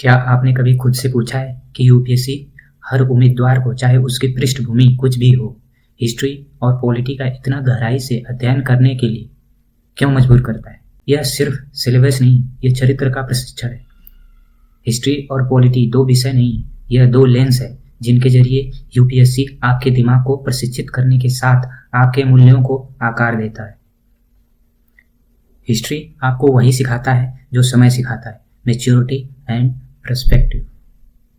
क्या आपने कभी खुद से पूछा है कि यूपीएससी हर उम्मीदवार को, चाहे उसकी पृष्ठभूमि कुछ भी हो, हिस्ट्री और पॉलिटी का इतना गहराई से अध्ययन करने के लिए क्यों मजबूर करता है? यह सिर्फ सिलेबस नहीं, यह चरित्र का प्रशिक्षण है। हिस्ट्री और पॉलिटी दो विषय नहीं है, यह दो लेंस है जिनके जरिए यूपीएससी आपके दिमाग को प्रशिक्षित करने के साथ आपके मूल्यों को आकार देता है। हिस्ट्री आपको वही सिखाता है जो समय सिखाता है, मैच्योरिटी एंड पर्सपेक्टिव।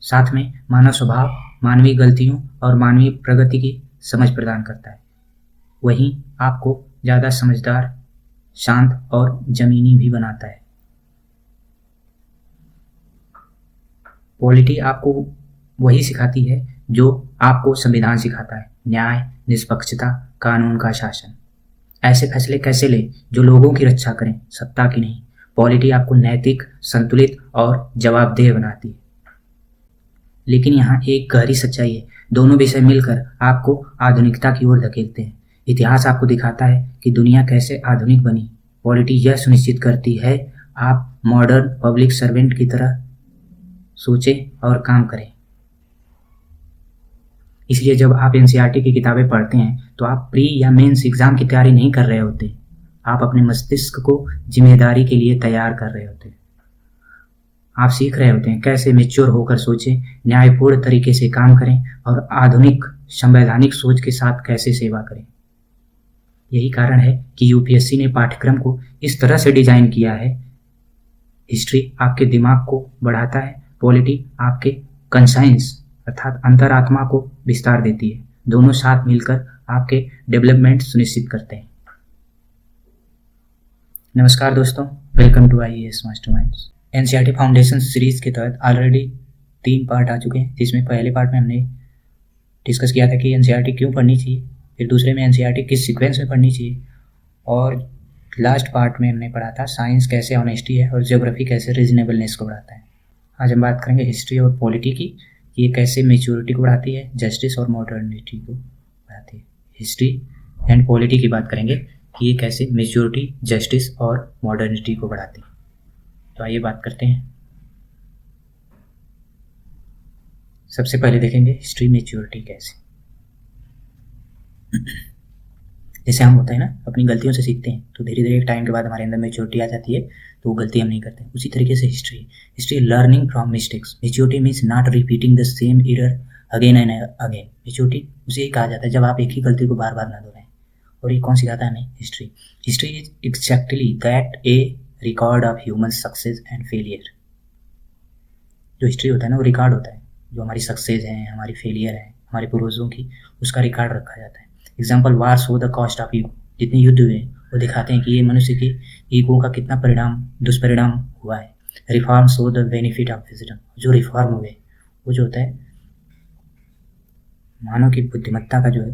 साथ में मानव स्वभाव, मानवीय गलतियों और मानवीय प्रगति की समझ प्रदान करता है। वहीं आपको ज़्यादा समझदार, शांत और जमीनी भी बनाता है। पॉलिटी आपको वही सिखाती है जो आपको संविधान सिखाता है, न्याय, निष्पक्षता, कानून का शासन। ऐसे फैसले कैसे लें जो लोगों की रक्षा करें, सत्ता की नहीं। पॉलिटी आपको नैतिक, संतुलित और जवाबदेह बनाती है। लेकिन यहाँ एक गहरी सच्चाई है, दोनों विषय मिलकर आपको आधुनिकता की ओर धकेलते हैं। इतिहास आपको दिखाता है कि दुनिया कैसे आधुनिक बनी। पॉलिटी यह सुनिश्चित करती है आप मॉडर्न पब्लिक सर्वेंट की तरह सोचें और काम करें। इसलिए जब आप एनसीईआरटी की किताबें पढ़ते हैं तो आप प्री या मेंस एग्जाम की तैयारी नहीं कर रहे होते, आप अपने मस्तिष्क को जिम्मेदारी के लिए तैयार कर रहे होते हैं। आप सीख रहे होते हैं कैसे मैच्योर होकर सोचें, न्यायपूर्ण तरीके से काम करें और आधुनिक संवैधानिक सोच के साथ कैसे सेवा करें। यही कारण है कि यूपीएससी ने पाठ्यक्रम को इस तरह से डिजाइन किया है। हिस्ट्री आपके दिमाग को बढ़ाता है, पॉलिटी आपके कंसाइंस अर्थात अंतरात्मा को विस्तार देती है। दोनों साथ मिलकर आपके डेवलपमेंट सुनिश्चित करते हैं। नमस्कार दोस्तों, welcome to IAS Masterminds. NCERT foundation series के तहत ऑलरेडी 3 पार्ट आ चुके हैं, जिसमें पहले पार्ट में हमने डिस्कस किया था कि एनसीईआरटी क्यों पढ़नी चाहिए, फिर दूसरे में एनसीईआरटी किस सीक्वेंस में पढ़नी चाहिए, और लास्ट पार्ट में हमने पढ़ा था साइंस कैसे ऑनेस्टी है और ज्योग्राफी कैसे रीजनेबलनेस को बढ़ाता है। आज हम बात करेंगे हिस्ट्री और पॉलिटी की, ये कैसे मैच्योरिटी को बढ़ाती है, जस्टिस और मॉडर्निटी को बढ़ाती है। हिस्ट्री एंड पॉलिटी की बात करेंगे कि ये कैसे मैच्योरिटी, जस्टिस और मॉडर्निटी को बढ़ाती है। तो आइए बात करते हैं। सबसे पहले देखेंगे हिस्ट्री मैच्योरिटी कैसे। जैसे हम होता है ना, अपनी गलतियों से सीखते हैं, तो धीरे धीरे एक टाइम के बाद हमारे अंदर मैच्योरिटी आ जाती है, तो वो गलती हम नहीं करते। उसी तरीके से history learning from mistakes. Maturity means not repeating the same error again and again. Maturity उसे ही कहा जाता है जब आप एक ही गलती को बार बार ना दोहराएं। और ये कौन सिखाता है हमें? History is exactly that, A record of human success and failure. जो हिस्ट्री होता है ना, वो रिकॉर्ड होता है, जो हमारी सक्सेस है, हमारी फेलियर है, हमारे पूर्वजों की, उसका रिकॉर्ड रखा जाता है। Example, war show the cost of ego. जितने युद्ध हुए वो दिखाते हैं कि ये मनुष्य की ईगो का कितना दुष्परिणाम हुआ है। Reform show the benefit of wisdom. जो रिफॉर्म हुए वो जो होता है मानव की बुद्धिमत्ता का, जो है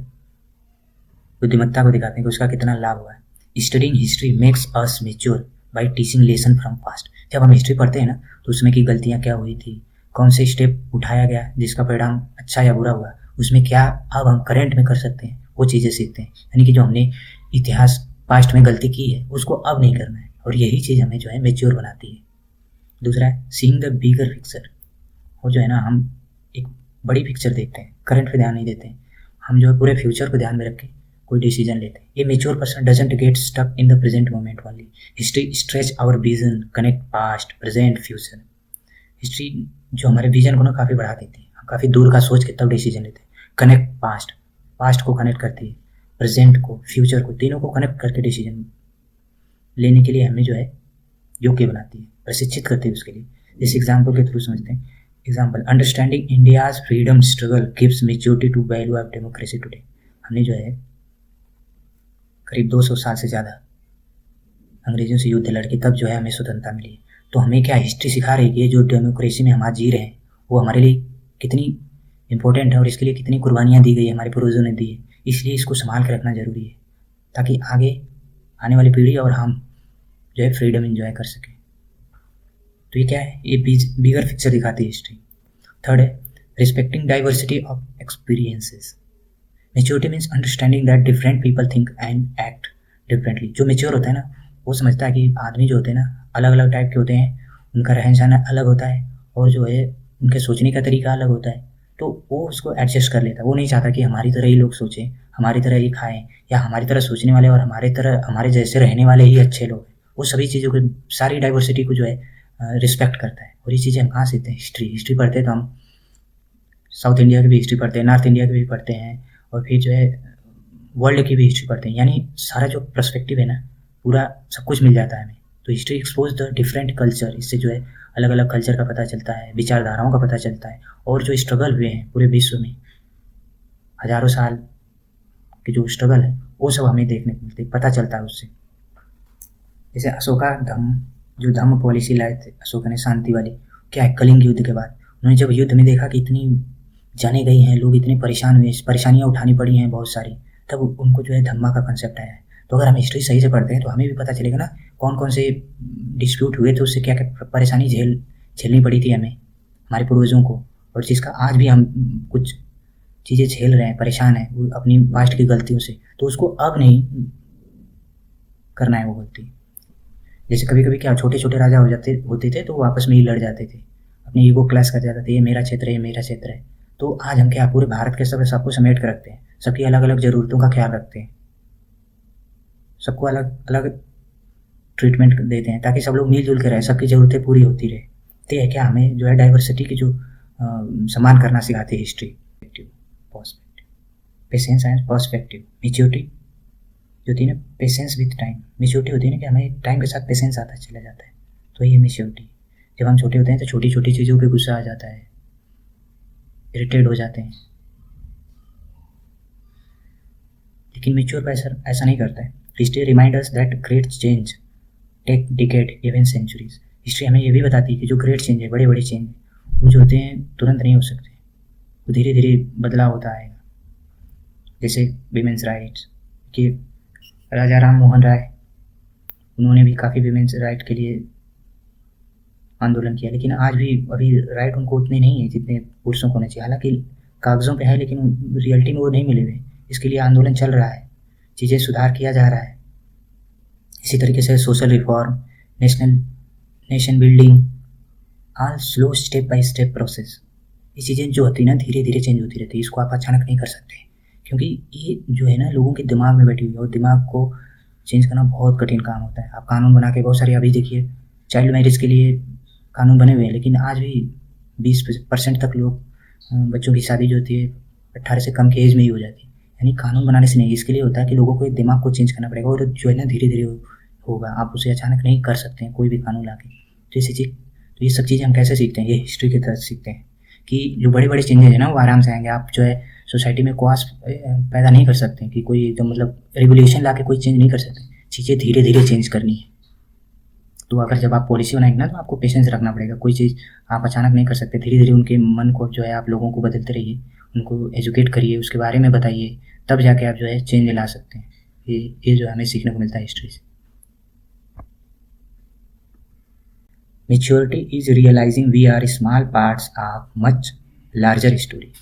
बुद्धिमत्ता को दिखाते हैं कि उसका कितना लाभ हुआ है। Studying history makes us mature bye teaching lesson from past. जब हम हिस्ट्री पढ़ते हैं ना, तो उसमें की गलतियाँ क्या हुई थी, कौन से स्टेप उठाया गया जिसका परिणाम अच्छा या बुरा हुआ, उसमें क्या अब हम करेंट में कर सकते हैं, वो चीज़ें सीखते हैं। यानी कि जो हमने इतिहास पास्ट में गलती की है उसको अब नहीं करना है, और यही चीज़ हमें जो है मैच्योर बनाती है। दूसरा है सीइंग द बिगर पिक्चर। और जो है ना, हम एक बड़ी पिक्चर देखते हैं, करंट पे ध्यान नहीं देते हैं, हम जो है पूरे फ्यूचर को ध्यान में रख के कोई डिसीजन लेते हैं। ये mature person doesn't get stuck in the present moment only. History stretch our vision, connect past, present, future. History जो हमारे विजन को ना काफ़ी बढ़ा देती है, हम काफ़ी दूर का सोच के तब डिसीजन लेते हैं। कनेक्ट पास्ट को कनेक्ट करती है, प्रेजेंट को, फ्यूचर को, तीनों को कनेक्ट करके डिसीजन लेने के लिए हमें जो है योग्य बनाती है, प्रशिक्षित करती है उसके लिए। इस एग्जाम्पल के थ्रू समझते हैं। Example, understanding India's freedom struggle gives maturity to value of democracy today. हमने जो है करीब 200 साल से ज़्यादा अंग्रेजों से युद्ध लड़के तब जो है हमें स्वतंत्रता मिली है। तो हमें क्या हिस्ट्री सिखा रही है कि जो डेमोक्रेसी में हम आज जी रहे हैं वो हमारे लिए कितनी इंपॉर्टेंट है और इसके लिए कितनी कुर्बानियाँ दी गई है, हमारे पूर्वजों ने दी है। इसलिए इसको संभाल के रखना जरूरी है ताकि आगे आने वाली पीढ़ी और हम जो है फ्रीडम एंजॉय कर सकें। तो ये क्या है, ये बिगर पिक्चर दिखाती है हिस्ट्री। थर्ड है respecting diversity of experiences. Maturity means understanding that different people think and act differently. जो मैच्योर होता है ना, वो समझता है कि आदमी जो होते हैं ना अलग अलग टाइप के होते हैं, उनका रहन सहन अलग होता है और जो है उनके सोचने का तरीका अलग होता है, तो वो उसको एडजस्ट कर लेता है। वो नहीं चाहता कि हमारी तरह ही लोग सोचें, हमारी तरह ही खाएं, या हमारी तरह सोचने वाले और हमारे जैसे रहने वाले ही अच्छे लोग हैं। वो सभी चीज़ों को, सारी डाइवर्सिटी को जो है रिस्पेक्ट करता है। और ये चीज़ें हम कहाँ सीखते हैं? हिस्ट्री पढ़ते हैं। तो हम साउथ इंडिया की भी हिस्ट्री पढ़ते हैं, नॉर्थ इंडिया की भी पढ़ते हैं, और फिर जो है वर्ल्ड की भी हिस्ट्री पढ़ते हैं। यानी सारा जो पर्सपेक्टिव है ना, पूरा सब कुछ मिल जाता है हमें। तो history expose the different culture, इससे जो है अलग अलग कल्चर का पता चलता है, विचारधाराओं का पता चलता है, और जो स्ट्रगल हुए हैं पूरे विश्व में हजारों साल के जो स्ट्रगल है वो सब हमें देखने को मिलते, पता चलता है उससे। जैसे अशोका जो धम्म पॉलिसी लाए थे अशोक ने, शांति वाली, क्या है, कलिंग युद्ध के बाद उन्होंने जब युद्ध में देखा कि इतनी जाने गई हैं, लोग इतने परेशान हुए, परेशानियाँ उठानी पड़ी हैं बहुत सारी, तब उनको जो है धम्मा का कंसेप्ट आया है। तो अगर हम हिस्ट्री सही से पढ़ते हैं तो हमें भी पता चलेगा ना कौन कौन से डिस्प्यूट हुए थे, उससे क्या क्या परेशानी झेलनी पड़ी थी हमें, हमारे पूर्वजों को, और जिसका आज भी हम कुछ चीज़ें झेल रहे हैं, परेशान हैं वो अपनी पास्ट की गलतियों से, तो उसको अब नहीं करना है वो गलती। जैसे कभी कभी क्या छोटे छोटे राजा होते थे तो वो आपस में ही लड़ जाते थे, अपनी ईगो क्लैश कर जाते थे, ये मेरा क्षेत्र है, ये मेरा क्षेत्र है। तो आज हम क्या पूरे भारत के सबको समेट कर रखते हैं, सबकी अलग अलग ज़रूरतों का ख्याल रखते हैं, सबको अलग अलग ट्रीटमेंट देते हैं ताकि सब लोग मिलजुल के रहे, सबकी ज़रूरतें पूरी होती रहे। तो है क्या, हमें जो है डाइवर्सिटी की जो सम्मान करना सिखाती है history. Patience and perspective, maturity जो होती है ना, पेशेंस विथ टाइम, मेच्योरिटी होती है ना कि हमें टाइम के साथ पेशेंस आता चला जाता है, तो ये मेच्योरिटी। जब हम छोटे होते हैं तो छोटी छोटी चीज़ों पे गुस्सा आ जाता है, इरिटेट हो जाते हैं, लेकिन मेच्योर पर्सन ऐसा नहीं करता है। History remind us that great change take decade even centuries. History हमें ये भी बताती है कि जो ग्रेट चेंज है, बड़े बड़े चेंज है, वो जो होते हैं तुरंत नहीं हो सकते, वो धीरे धीरे बदलाव होता आएगा। जैसे विमेंस राइट्स कि राजा राम मोहन राय, उन्होंने भी काफ़ी विमेंस राइट के लिए आंदोलन किया, लेकिन आज भी अभी राइट उनको उतने नहीं है जितने पुरुषों को होने चाहिए। हालांकि कागज़ों पे है लेकिन रियलिटी में वो नहीं मिले हुए। इसके लिए आंदोलन चल रहा है, चीज़ें सुधार किया जा रहा है। इसी तरीके से social reform, nation building, all slow step by step process. ये चीज़ें जो होती है ना धीरे धीरे चेंज होती रहती है, इसको आप अचानक नहीं कर सकते, क्योंकि ये जो है ना लोगों के दिमाग में बैठी हुई है, और दिमाग को चेंज करना बहुत कठिन काम होता है। आप कानून बना के बहुत सारे, अभी देखिए चाइल्ड मैरिज के लिए कानून बने हुए हैं, लेकिन आज भी 20% तक लोग बच्चों की शादी जो होती है 18 से कम की एज में ही हो जाती है। यानी कानून बनाने से नहीं, इसके लिए होता है कि लोगों को दिमाग को चेंज करना पड़ेगा, और जो है ना धीरे धीरे होगा, आप उसे अचानक नहीं कर सकते हैं कोई भी कानून ला के। तो ये सब चीज़ें हम कैसे सीखते हैं? ये हिस्ट्री की तरह सीखते हैं कि जो बड़े बड़े चेंजेस हैं ना वो आराम से आएंगे। आप जो है सोसाइटी में क्वास पैदा नहीं कर सकते कि कोई एकदम मतलब रेगुलेशन ला के कोई चेंज नहीं कर सकते, चीज़ें धीरे धीरे चेंज करनी है। तो अगर जब आप पॉलिसी बनाएंगे ना तो आपको पेशेंस रखना पड़ेगा, कोई चीज़ आप अचानक नहीं कर सकते। धीरे धीरे उनके मन को जो है आप लोगों को बदलते रहिए, उनको एजुकेट करिए, उसके बारे में बताइए, तब जाके आप जो है चेंज ला सकते हैं। ये जो हमें सीखने को मिलता है हिस्ट्री से। Maturity is realising we are small parts of much larger story.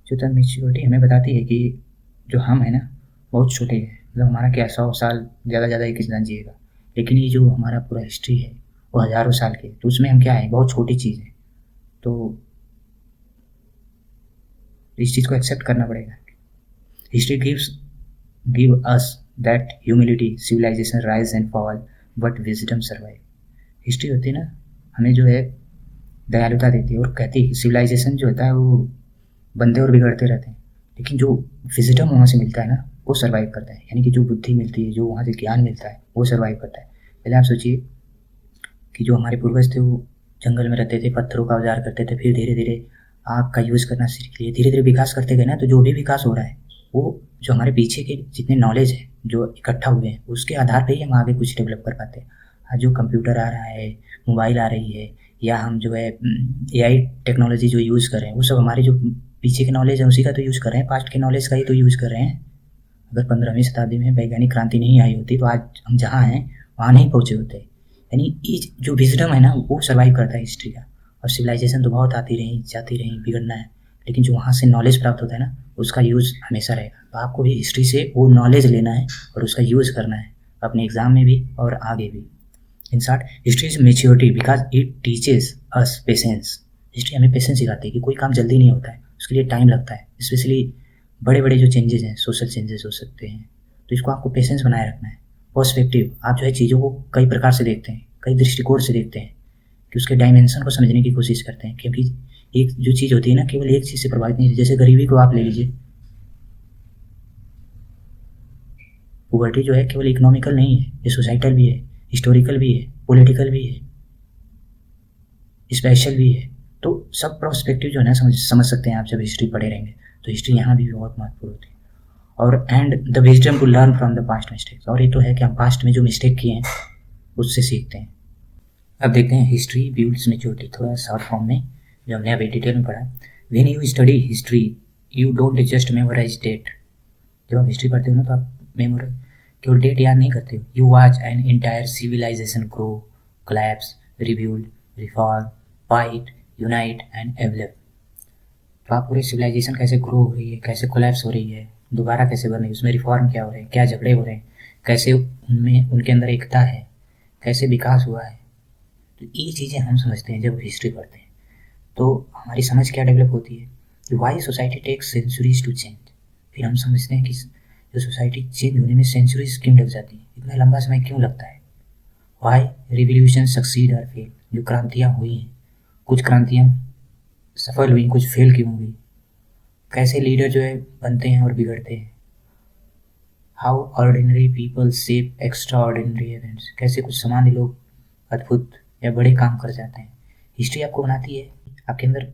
जो तब मेच्योरिटी हमें बताती है कि जो हम है ना बहुत छोटे हैं, मतलब हमारा क्या 100 साल ज़्यादा एक इंसान जिएगा, लेकिन ये जो हमारा पूरा हिस्ट्री है वो हज़ारों साल के, तो उसमें हम क्या है, बहुत छोटी चीज़ है। तो इस चीज़ को एक्सेप्ट करना पड़ेगा। History give us that humility, civilisation rise and fall but wisdom survive. History होती है ना हमें जो है दयालुता देती है, और कहती है कि सिविलाइजेशन जो होता है वो बनते और बिगड़ते रहते हैं, लेकिन जो विजडम वहाँ से मिलता है ना वो सर्वाइव करता है। यानी कि जो बुद्धि मिलती है, जो वहाँ से ज्ञान मिलता है वो सर्वाइव करता है। पहले आप सोचिए कि जो हमारे पूर्वज थे वो जंगल में रहते थे, पत्थरों का औजार करते थे, फिर धीरे धीरे आग का यूज़ करना सीख लिए, धीरे धीरे विकास करते गए ना। तो जो भी विकास हो रहा है वो जो हमारे पीछे के जितने नॉलेज है जो इकट्ठा हुए हैं उसके आधार पर ही हम आगे कुछ डेवलप कर पाते हैं। आज जो कंप्यूटर आ रहा है, मोबाइल आ रही है, या हम जो है AI टेक्नोलॉजी जो यूज़ कर रहे हैं, वो सब हमारी जो पीछे की नॉलेज है उसी का तो यूज़ कर रहे हैं, पास्ट के नॉलेज का ही तो यूज़ कर रहे हैं। अगर 15वीं शताब्दी में वैज्ञानिक क्रांति नहीं आई होती तो आज हम जहाँ हैं वहाँ नहीं पहुँचे होते। यानी ये जो विजडम है ना वो सर्वाइव करता है हिस्ट्री का। और सिविलाइजेशन तो बहुत आती रही जाती रही, बिगड़ना है, लेकिन जो वहाँ से नॉलेज प्राप्त होता है ना उसका यूज़ हमेशा रहेगा। तो आपको भी हिस्ट्री से वो नॉलेज लेना है और उसका यूज़ करना है अपने एग्ज़ाम में भी और आगे भी। In short, history is maturity because it teaches us patience. History हमें पेशेंस सिखाती है कि कोई काम जल्दी नहीं होता है, उसके लिए टाइम लगता है, स्पेशली बड़े बड़े जो चेंजेस हैं, सोशल चेंजेस हो सकते हैं, तो इसको आपको पेशेंस बनाए रखना है। पर्सपेक्टिव, आप जो है चीज़ों को कई प्रकार से देखते हैं, कई दृष्टिकोण से देखते हैं, कि उसके डायमेंशन को समझने की कोशिश करते हैं, क्योंकि एक जो चीज़ होती है ना, केवल एक चीज़ से प्रभावित नहीं होती। जैसे गरीबी को आप ले लीजिए, पॉवर्टी जो है केवल इकोनॉमिकल नहीं है, ये सोसाइटल भी है, हिस्टोरिकल भी है, पॉलिटिकल भी है, स्पेशल भी है। तो सब प्रोस्पेक्टिव जो है ना समझ सकते हैं आप जब हिस्ट्री पढ़े रहेंगे। तो हिस्ट्री यहाँ भी बहुत महत्वपूर्ण होती है। और and the wisdom to learn from the past mistakes, और ये तो है कि हम पास्ट में जो मिस्टेक किए हैं उससे सीखते हैं। अब देखते हैं हिस्ट्री बिल्ड्स मेच्योरिटी, थोड़ा शॉर्ट फॉर्म में जो हमने अभी डिटेल में पढ़ा। When you study history you don't just memorise date. जब आप हिस्ट्री पढ़ते हो ना तो आप मेमोराइज केवल डेट याद नहीं करते हो, you watch an entire civilization grow, collapse, rebuild, reform, fight, unite and develop. तो आप पूरी सिविलाइजेशन कैसे ग्रो हो रही है, कैसे कोलैप्स हो रही है, दोबारा कैसे बन रही है, उसमें रिफॉर्म क्या हो रहे हैं, क्या झगड़े हो रहे हैं, कैसे उनमें उनके अंदर एकता है, कैसे विकास हुआ है। तो ये चीज़ें हम समझते हैं जब हिस्ट्री पढ़ते हैं। तो हमारी समझ क्या डेवलप होती है कि why society takes centuries to change. फिर हम समझते हैं कि जो सोसाइटी चेंज होने में सेंचुरीज क्यों लग जाती है, इतना लंबा समय क्यों लगता है। वाई रिवोल्यूशन सक्सीड और फेल, जो क्रांतियाँ हुई हैं, कुछ क्रांतियाँ सफल हुई, कुछ फेल क्यों हुई, कैसे लीडर जो है बनते हैं और बिगड़ते हैं। How ordinary people shape extra ordinary events, कैसे कुछ सामान्य लोग अद्भुत या बड़े काम कर जाते हैं। हिस्ट्री आपको बनाती है, आपके अंदर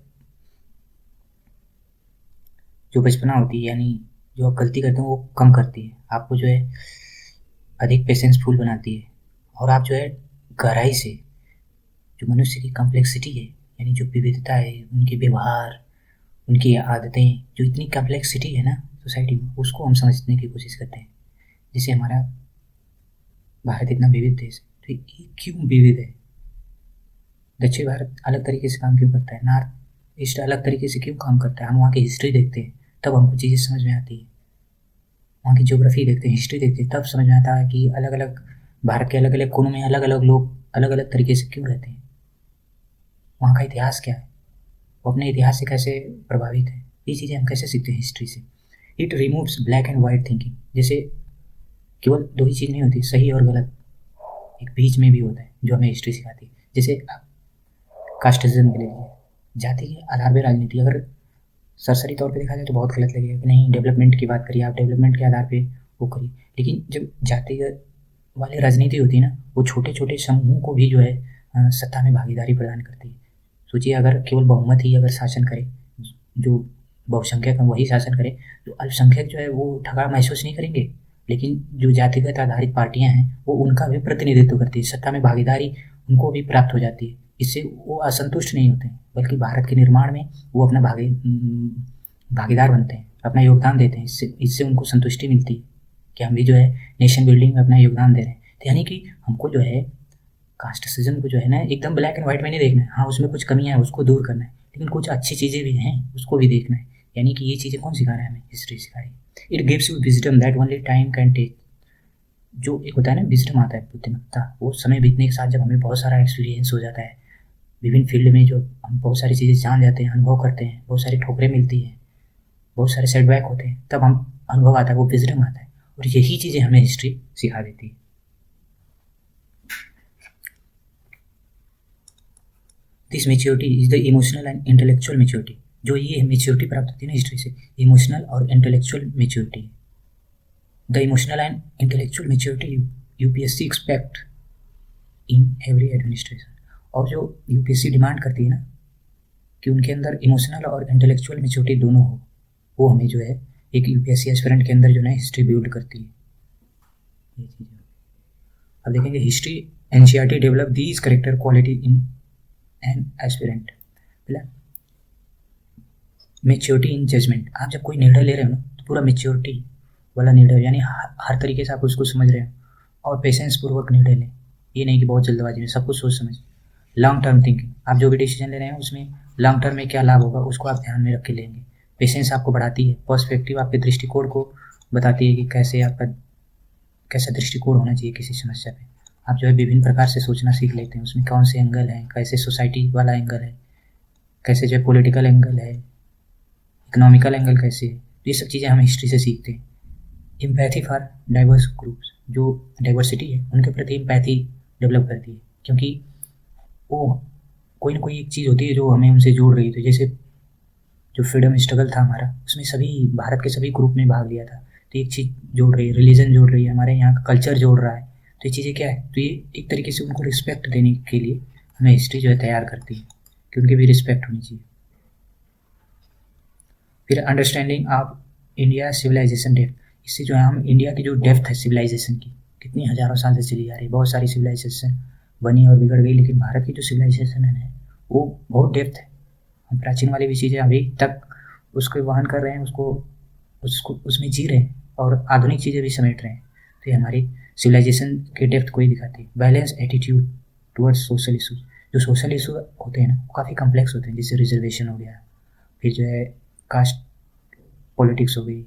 जो बचपना होती है, यानी जो आप गलती करते हो वो कम करती है, आपको जो है अधिक पेशेंसफुल बनाती है। और आप जो है गहराई से जो मनुष्य की कॉम्प्लेक्सिटी है, यानी जो विविधता है, उनके व्यवहार, उनकी आदतें, जो इतनी कॉम्प्लेक्सिटी है ना सोसाइटी में, उसको हम समझने की कोशिश करते हैं। जैसे हमारा भारत इतना विविध देश है, तो ये क्यों विविध है। दक्षिण भारत अलग तरीके से काम क्यों करता है, नॉर्थ ईस्ट अलग तरीके से क्यों काम करता है। हम वहाँ की हिस्ट्री देखते हैं तब हमको चीज़ें समझ में आती है। वहाँ की ज्योग्राफी देखते हैं, हिस्ट्री देखते हैं, तब समझ में आता है कि अलग अलग भारत के अलग अलग कोनों में अलग अलग लोग अलग अलग तरीके से क्यों रहते हैं, वहाँ का इतिहास क्या है, वो अपने इतिहास से कैसे प्रभावित है। ये चीज़ें हम कैसे सीखते हैं हिस्ट्री से। It removes black and white thinking, जैसे केवल दो ही चीज़ नहीं होती, सही और गलत, एक बीच में भी होता है जो हमें हिस्ट्री सिखाती है। जैसे कास्टिज्म के लिए जाति के आधार पर राजनीति, अगर सरसरी तौर पे देखा जाए तो बहुत गलत लगेगा कि नहीं डेवलपमेंट की बात करिए, आप डेवलपमेंट के आधार पे वो करिए। लेकिन जब जातिगत वाली राजनीति होती है ना, वो छोटे छोटे समूहों को भी जो है सत्ता में भागीदारी प्रदान करती है। सोचिए अगर केवल बहुमत ही अगर शासन करे, जो बहुसंख्यक वही शासन करे, तो अल्पसंख्यक जो है वो ठगा महसूस नहीं करेंगे। लेकिन जो जातिगत आधारित पार्टियां हैं वो उनका भी प्रतिनिधित्व करती है, सत्ता में भागीदारी उनको भी प्राप्त हो जाती है। इससे वो असंतुष्ट नहीं होते हैं, बल्कि भारत के निर्माण में वो अपना भागीदार बनते हैं, अपना योगदान देते हैं। इससे उनको संतुष्टि मिलती है कि हम भी जो है नेशन बिल्डिंग में अपना योगदान दे रहे हैं। तो यानी कि हमको जो है कास्टिज्म को जो है ना एकदम ब्लैक एंड वाइट में नहीं देखना है। हाँ, उसमें कुछ कमियाँ हैं, उसको दूर करना है, लेकिन कुछ अच्छी चीज़ें भी हैं, उसको भी देखना है। यानी कि ये चीज़ें कौन सिखा रहा है हमें, हिस्ट्री सिखा रही है। It gives you wisdom that only time can take. जो एक होता है ना विजडम आता है, बुद्धिमत्ता, वो समय बीतने के साथ जब हमें बहुत सारा एक्सपीरियंस हो जाता है, विभिन्न फील्ड में जो हम बहुत सारी चीज़ें जान जाते हैं, अनुभव करते हैं, बहुत सारी ठोकरें मिलती हैं, बहुत सारे सेटबैक होते हैं, तब हम अनुभव आता है, वो विजडम आता है। और यही चीज़ें हमें हिस्ट्री सिखा देती है। This maturity is the emotional and intellectual maturity. जो ये मेच्योरिटी प्राप्त होती है ना हिस्ट्री से, इमोशनल और intellectual maturity. The emotional and intellectual maturity UPSC expect in every administration. और जो यूपीएससी डिमांड करती है ना कि उनके अंदर इमोशनल और इंटेलेक्चुअल मेच्योरिटी दोनों हो, वो हमें जो है एक यूपीएससी एस्पिरेंट के अंदर जो है हिस्ट्री बिल्ड करती है। ये चीज़ अब देखेंगे history NCERT develop these character quality in an aspirant. पहला मेच्योरिटी इन जजमेंट। आप जब कोई निर्णय ले रहे हो ना तो पूरा मेच्योरिटी वाला निर्णय, यानी हर तरीके से आप उसको समझ रहे हो और पेशेंस पूर्वक निर्णय लें। ये नहीं कि बहुत जल्दबाजी में, सब कुछ सोच समझ। लॉन्ग टर्म थिंकिंग, आप जो भी डिसीजन ले रहे हैं उसमें लॉन्ग टर्म में क्या लाभ होगा उसको आप ध्यान में रख के लेंगे। पेशेंस आपको बढ़ाती है, पर्सपेक्टिव आपके दृष्टिकोण को बताती है कि कैसे आपका कैसा दृष्टिकोण होना चाहिए किसी समस्या पे। आप जो है विभिन्न प्रकार से सोचना सीख लेते हैं। उसमें कौन से एंगल हैं, कैसे सोसाइटी वाला एंगल है, कैसे जो है पॉलिटिकल एंगल है, इकोनॉमिकल एंगल कैसे है, तो ये सब चीज़ें हम हिस्ट्री से सीखते हैं। एम्पैथी फॉर डाइवर्स ग्रुप्स, जो डाइवर्सिटी है उनके प्रति एम्पैथी डेवलप करती है, क्योंकि वो कोई ना कोई एक चीज़ होती है जो हमें उनसे जोड़ रही है। तो जैसे जो फ्रीडम स्ट्रगल था हमारा, उसमें सभी भारत के सभी ग्रुप ने भाग लिया था। तो एक चीज़ जोड़ रही है, रिलीजन जोड़ रही है, हमारे यहाँ का कल्चर जोड़ रहा है। तो ये चीज़ें क्या है, तो ये एक तरीके से उनको रिस्पेक्ट देने के लिए हमें हिस्ट्री जो है तैयार करती है कि उनकी भी रिस्पेक्ट होनी चाहिए। फिर understanding of India civilisation depth, इससे जो है हम इंडिया की जो डेप्थ है सिविलाइजेशन की, कितनी हज़ारों साल से चली आ रही है। बहुत सारी सिविलाइजेशन बनी और बिगड़ गई, लेकिन भारत की जो सिविलाइजेशन है वो बहुत डेप्थ है। हम प्राचीन वाली भी चीज़ें अभी तक उसको वहन कर रहे हैं, उसको उसमें जी रहे हैं और आधुनिक चीज़ें भी समेट रहे हैं। तो ये हमारी सिविलाइजेशन के डेप्थ को ही दिखाती है। Balance attitude towards social issues, जो सोशल इशू होते हैं ना वो काफ़ी कम्प्लेक्स होते हैं, जैसे रिजर्वेशन हो गया, फिर जो है कास्ट पॉलिटिक्स हो गई,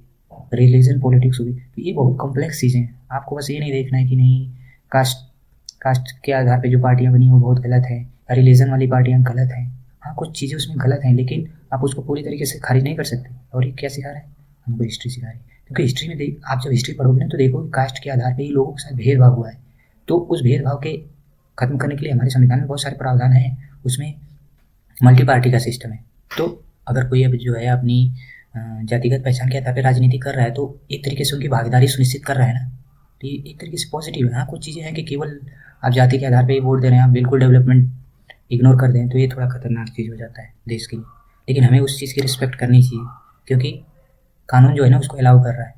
रिलीजन पॉलिटिक्स हो गई। तो ये बहुत कॉम्प्लेक्स चीज़ें हैं। आपको बस ये नहीं देखना है कि नहीं कास्ट के आधार पे जो पार्टियां बनी वो बहुत गलत है, रिलीजन वाली पार्टियां गलत हैं। हाँ, कुछ चीज़ें उसमें गलत हैं, लेकिन आप उसको पूरी तरीके से खारिज नहीं कर सकते। और ये क्या सिखा रहा है, हमको हिस्ट्री सिखा रही है। क्योंकि हिस्ट्री में आप जब हिस्ट्री पढ़ोगे ना तो देखोगे कास्ट के आधार पर ही लोगों के साथ भेदभाव हुआ है। तो उस भेदभाव के खत्म करने के लिए हमारे संविधान में बहुत सारे प्रावधान हैं। उसमें मल्टी पार्टी का सिस्टम है। तो अगर कोई अब जो है अपनी जातिगत पहचान के आधार पर राजनीति कर रहा है तो एक तरीके से उनकी भागीदारी सुनिश्चित कर रहा है ना, तो ये एक तरीके से पॉजिटिव है। हाँ, कुछ चीज़ें हैं कि केवल आप जाति के आधार पर ही वोट दे रहे हैं, आप बिल्कुल डेवलपमेंट इग्नोर कर दें, तो ये थोड़ा खतरनाक चीज़ हो जाता है देश के लिए। लेकिन हमें उस चीज़ की रिस्पेक्ट करनी चाहिए, क्योंकि कानून जो है ना उसको अलाउ कर रहा है।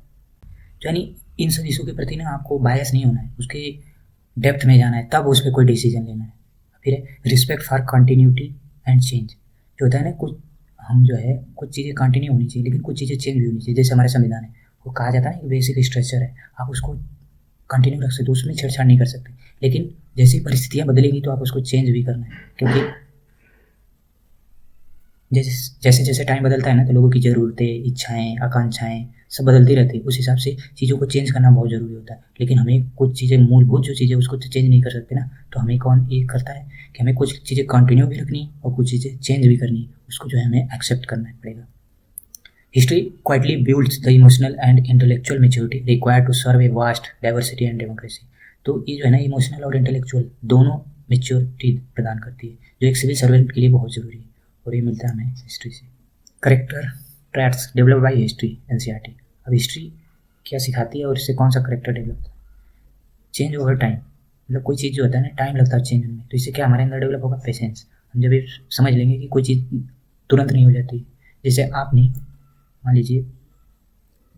यानी इन सब इशू के प्रति ना आपको बायस नहीं होना है, उसके डेप्थ में जाना है, तब उस पर कोई डिसीजन लेना है। फिर respect for continuity and change, जो होता है ना, कुछ हम जो है कुछ चीज़ें कंटिन्यू होनी चाहिए, लेकिन कुछ चीज़ें चेंज भी होनी चाहिए। जैसे हमारे संविधान है, वो कहा जाता है ना बेसिक स्ट्रक्चर है, आप उसको कंटिन्यू रख सकते हो, उसमें छेड़छाड़ नहीं कर सकते। लेकिन जैसी परिस्थितियाँ बदलेंगी तो आप उसको चेंज भी करना है, क्योंकि जैसे जैसे टाइम बदलता है ना तो लोगों की ज़रूरतें, इच्छाएं, आकांक्षाएं सब बदलती रहती है। उस हिसाब से चीज़ों को चेंज करना बहुत ज़रूरी होता है। लेकिन हमें कुछ चीज़ें, मूलभूत जो चीज़ें उसको तो चेंज नहीं कर सकते ना, तो हमें कौन ये करता है कि हमें कुछ चीज़ें कंटिन्यू भी रखनी और कुछ चीज़ें चेंज भी करनी, उसको जो है हमें एक्सेप्ट करना पड़ेगा। History quietly builds the emotional and intellectual maturity required to serve a vast diversity and democracy. तो ये जो है ना इमोशनल और इंटेलेक्चुअल दोनों मेच्योरिटी प्रदान करती है, जो एक सिविल सर्वेंट के लिए बहुत ज़रूरी है, और ये मिलता है हमें हिस्ट्री से। Character traits develop by history NCERT. अब हिस्ट्री क्या सिखाती है और इससे कौन सा करेक्टर डेवलप होता है? चेंज ओवर टाइम, मतलब कोई चीज़ जो होता है ना टाइम लगता है चेंज होने में, तो इससे क्या हमारे अंदर डेवलप होगा? पेशेंस। हम जब ये समझ लेंगे कि कोई चीज़ तुरंत नहीं हो जाती। जैसे आपने मान लीजिए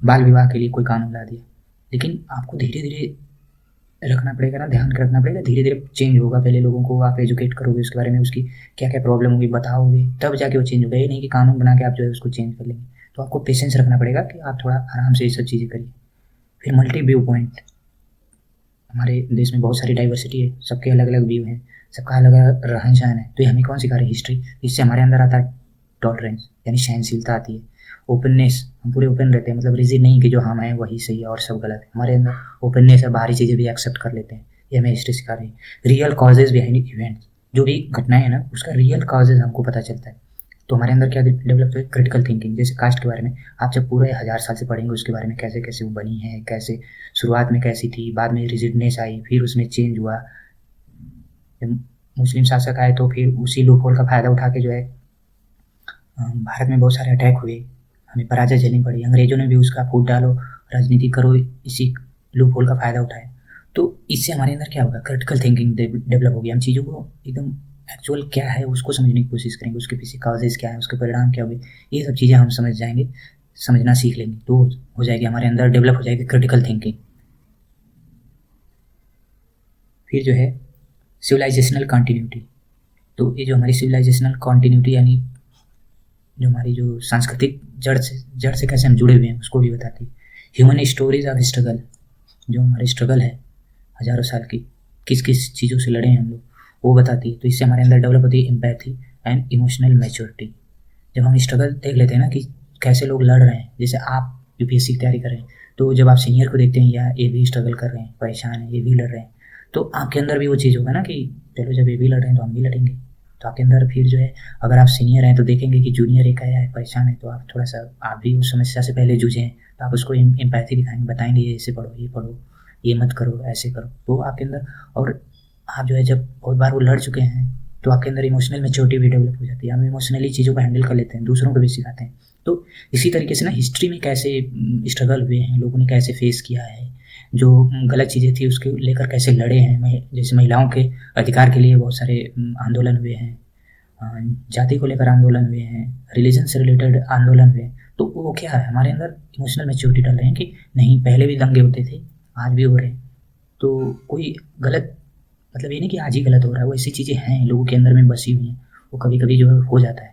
बाल विवाह के लिए कोई कानून ला दिया, लेकिन आपको धीरे धीरे रखना पड़ेगा ना, ध्यान रखना पड़ेगा, धीरे धीरे चेंज होगा। पहले लोगों को आप एजुकेट करोगे उसके बारे में, उसकी क्या क्या प्रॉब्लम होगी बताओगे, तब जाके वो चेंज होगा। ये नहीं कि कानून बना के आप जो है उसको चेंज कर लेंगे। तो आपको पेशेंस रखना पड़ेगा कि आप थोड़ा आराम से ये सब चीज़ें करिए। फिर मल्टी व्यू पॉइंट, हमारे देश में बहुत सारी डाइवर्सिटी है, सबके अलग अलग व्यू हैं, सबका अलग अलग रहन सहन है। तो ये हमें कौन सिखा रही है? हिस्ट्री। इससे हमारे अंदर आता है टॉलरेंस, यानी सहनशीलता आती है। ओपननेस, हम पूरे ओपन रहते हैं, मतलब रिजिड नहीं कि जो हम हैं वही सही है और सब गलत है। हमारे अंदर ओपननेस है, बाहरी चीज़ें भी एक्सेप्ट कर लेते हैं। ये हमें हिस्ट्री सिखा रही है। रियल कॉजेज बिहाइंड इवेंट्स, जो भी घटनाएं है ना उसका रियल कॉजेज हमको पता चलता है। तो हमारे अंदर क्या डेवलप होता है? Critical thinking. जैसे कास्ट के बारे में आप जब पूरे 1000 साल से पढ़ेंगे उसके बारे में, कैसे कैसे वो बनी है, कैसे शुरुआत में कैसी थी, बाद में रिजिडनेस आई, फिर उसमें चेंज हुआ, मुस्लिम शासक आए तो फिर उसी लूपहोल का फ़ायदा उठा के जो है भारत में बहुत सारे अटैक हुए, हमें पराजय झेलनी पड़ी। अंग्रेजों ने भी उसका फूट डालो, राजनीति करो, इसी लूपहोल का फ़ायदा उठाया। तो इससे हमारे अंदर क्या होगा? क्रिटिकल थिंकिंग डेवलप होगी। हम चीज़ों को एकदम एक्चुअल क्या है उसको समझने की कोशिश करेंगे, उसके पीछे काजेज़ क्या है, उसके परिणाम क्या हुए, ये सब चीज़ें हम समझ जाएंगे, समझना सीख लेंगे, तो हो जाएगी हमारे अंदर डेवलप हो जाएगी क्रिटिकल थिंकिंग। फिर जो है सिविलाइजेशनल कंटिन्यूटी। तो ये जो हमारी सिविलाइजेशनल कंटिन्यूटी यानी जो हमारी जो सांस्कृतिक जड़ से कैसे हम जुड़े हुए हैं उसको भी बताती है। ह्यूमन स्टोरीज ऑफ स्ट्रगल, जो हमारी स्ट्रगल है हज़ारों साल की, किस किस चीज़ों से लड़े हैं हम लोग, वो बताती है। तो इससे हमारे अंदर डेवलप होती है एम्पैथी एंड इमोशनल मैच्योरिटी। जब हम स्ट्रगल देख लेते हैं ना कि कैसे लोग लड़ रहे हैं, जैसे आप यूपीएससी की तैयारी कर रहे हैं, तो जब आप सीनियर को देखते हैं या ये भी स्ट्रगल कर रहे हैं, परेशान है, ये भी लड़ रहे हैं, तो आपके अंदर भी वो चीज़ होगा ना कि चलो जब ये भी लड़ रहे हैं तो हम भी लड़ेंगे। तो आपके अंदर फिर जो है, अगर आप सीनियर हैं तो देखेंगे कि जूनियर एक आया है परेशान है, तो आप थोड़ा सा आप भी उस समस्या से पहले जूझे हैं, तो आप उसको एम्पैथी दिखाएंगे, बताएंगे ये ऐसे पढ़ो, ये मत करो, ऐसे करो। तो आपके अंदर, और आप जो है जब बहुत बार वो लड़ चुके हैं तो आपके अंदर इमोशनल मैच्योरिटी भी डेवलप हो जाती है। हम इमोशनली चीज़ों को हैंडल कर लेते हैं, दूसरों को भी सिखाते हैं। तो इसी तरीके से ना हिस्ट्री में कैसे स्ट्रगल हुए हैं, लोगों ने कैसे फेस किया है, जो गलत चीज़ें थी उसके लेकर कैसे लड़े हैं। जैसे महिलाओं के अधिकार के लिए बहुत सारे आंदोलन हुए हैं, जाति को लेकर आंदोलन हुए हैं, रिलीजन से रिलेटेड आंदोलन हुए हैं। तो वो क्या है, हमारे अंदर इमोशनल मैच्योरिटी डाल रहे हैं कि नहीं, पहले भी दंगे होते थे, आज भी हो रहे हैं। तो कोई गलत, मतलब ये नहीं कि आज ही गलत हो रहा है, वो ऐसी चीज़ें हैं लोगों के अंदर में बसी हुई हैं, वो कभी कभी जो है हो जाता है।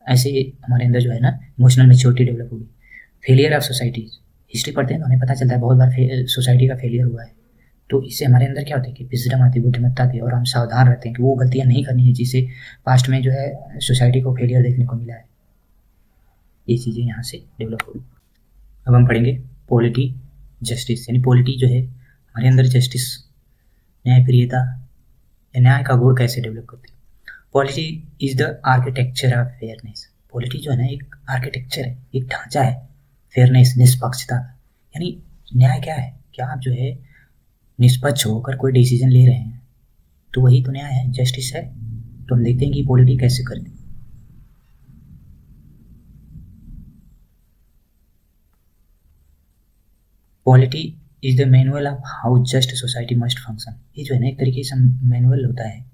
ऐसे हमारे अंदर जो है ना इमोशनल मैच्योरिटी डेवलप होगी। फेलियर ऑफ सोसाइटीज़, हिस्ट्री पढ़ते हैं तो हमें पता चलता है बहुत बार सोसाइटी का फेलियर हुआ है। तो इससे हमारे अंदर क्या होता है कि विजडम आती है, बुद्धिमत्ता आती है, और हम सावधान रहते हैं कि वो गलतियाँ नहीं करनी है जिससे पास्ट में जो है सोसाइटी को फेलियर देखने को मिला है। ये चीज़ें यहाँ से डेवलप होगी। अब हम पढ़ेंगे पॉलिटी जस्टिस, यानी पॉलिटी जो है हमारे अंदर जस्टिस, न्यायप्रियता या न्याय का गुण कैसे डेवलप करती है। Polity is the architecture of fairness. Polity जो है ना एक आर्किटेक्चर है, एक ढांचा है फेयरनेस, निष्पक्षता। यानी न्याय क्या है, क्या आप जो है निष्पक्ष होकर कोई डिसीजन ले रहे हैं, तो वही तो न्याय है, जस्टिस है। तो हम देखते हैं कि पॉलिटी कैसे करती है। Polity is the manual of how just society must function. ये जो है ना एक तरीके से मैनुअल होता है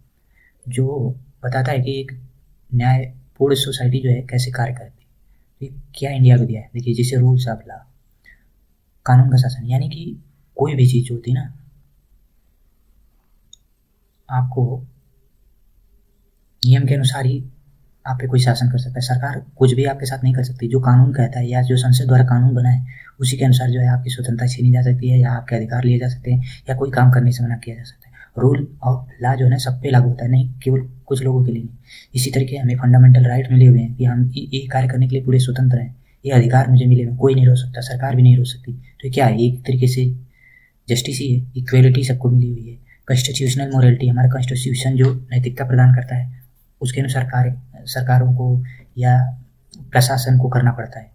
जो बताता है कि एक न्यायपूर्ण सोसाइटी जो है कैसे कार्य करती है। तो क्या इंडिया को दिया है, देखिए, जैसे रूल्स ऑफ लॉ, कानून का शासन, यानी कि कोई भी चीज़ होती है ना, आपको नियम के अनुसार ही आप पे कोई शासन कर सकता है। सरकार कुछ भी आपके साथ नहीं कर सकती। जो कानून कहता है या जो संसद द्वारा कानून बना है उसी के अनुसार जो है आपकी स्वतंत्रता छीनी जा सकती है, या आपके अधिकार लिए जा सकते हैं, या कोई काम करने से मना किया जा सकता है। रूल ऑफ लॉ जो है ना सब पे लागू होता है, नहीं केवल कुछ लोगों के लिए नहीं। इसी तरीके हमें फंडामेंटल राइट मिले हुए हैं कि हम ये कार्य करने के लिए पूरे स्वतंत्र हैं, ये अधिकार मुझे मिले हुए, कोई नहीं रोक सकता, सरकार भी नहीं रोक सकती। तो क्या है, एक तरीके से जस्टिस ही है, इक्वेलिटी सबको मिली हुई है। कॉन्स्टिट्यूशनल मोरलिटी, हमारा कॉन्स्टिट्यूशन जो नैतिकता प्रदान करता है उसके अनुसार कार्य सरकारों को या प्रशासन को करना पड़ता है।